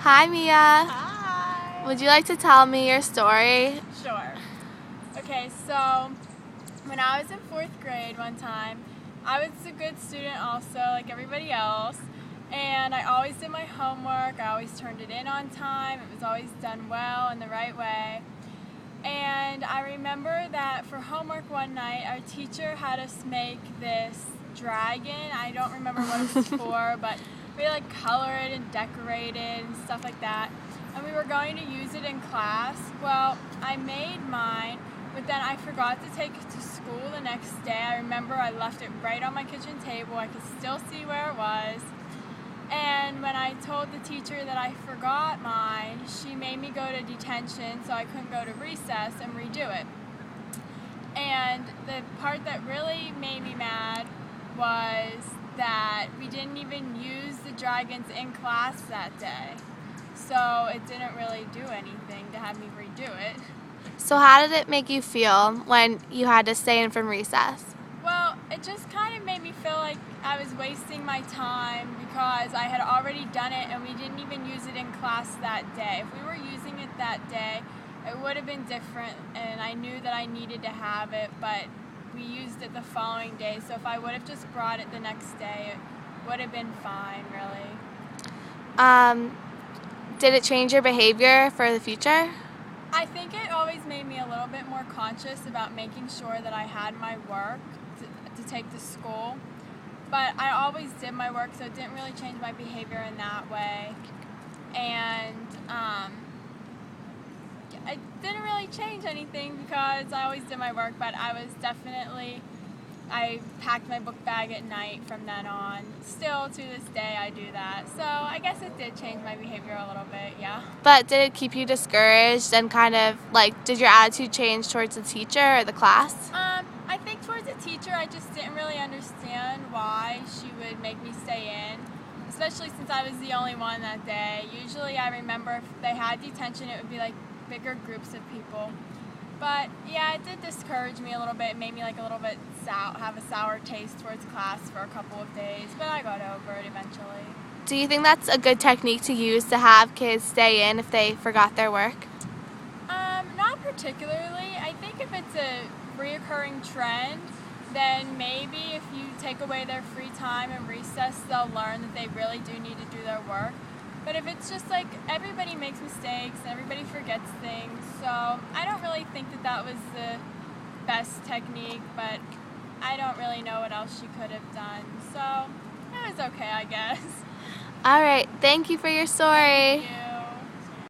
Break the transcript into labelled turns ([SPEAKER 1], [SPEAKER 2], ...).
[SPEAKER 1] Hi, Mia.
[SPEAKER 2] Hi.
[SPEAKER 1] Would you like to tell me your story?
[SPEAKER 2] Sure. Okay, so when I was in 4th grade one time, I was a good student also, like everybody else, and I always did my homework. I always turned it in on time. It was always done well in the right way. And I remember that for homework one night, our teacher had us make this dragon. I don't remember what it was for, but we like color it and decorate it and stuff like that. And we were going to use it in class. Well, I made mine, but then I forgot to take it to school the next day. I remember I left it right on my kitchen table. I could still see where it was. And when I told the teacher that I forgot mine, she made me go to detention so I couldn't go to recess and redo it. And the part that really made me mad was that we didn't even use the dragons in class that day. So it didn't really do anything to have me redo it.
[SPEAKER 1] So how did it make you feel when you had to stay in from recess?
[SPEAKER 2] Well, it just kind of made me feel like I was wasting my time because I had already done it and we didn't even use it in class that day. If we were using it that day, it would have been different, and I knew that I needed to have it, but we used it the following day, so if I would have just brought it the next day, it would have been fine, really.
[SPEAKER 1] Did it change your behavior for the future?
[SPEAKER 2] I think it always made me a little bit more conscious about making sure that I had my work to take to school. But I always did my work, so it didn't really change my behavior in that way. And it didn't really change anything because I always did my work, but I packed my book bag at night from then on. Still to this day I do that. So I guess it did change my behavior a little bit, yeah.
[SPEAKER 1] But did it keep you discouraged and kind of did your attitude change towards the teacher or the class?
[SPEAKER 2] I think towards the teacher I just didn't really understand why she would make me stay in, especially since I was the only one that day. Usually I remember if they had detention it would be like bigger groups of people. But yeah, it did discourage me a little bit. It made me like a little bit have a sour taste towards class for a couple of days, but I got over it eventually.
[SPEAKER 1] Do you think that's a good technique to use to have kids stay in if they forgot their work?
[SPEAKER 2] Not particularly. I think if it's a reoccurring trend, then maybe if you take away their free time and recess, they'll learn that they really do need to do their work. But if it's just like everybody makes mistakes and everybody forgets things, so I don't really think that was the best technique, but I don't really know what else she could have done. So it was okay, I guess.
[SPEAKER 1] All right. Thank you for your story.
[SPEAKER 2] Thank you.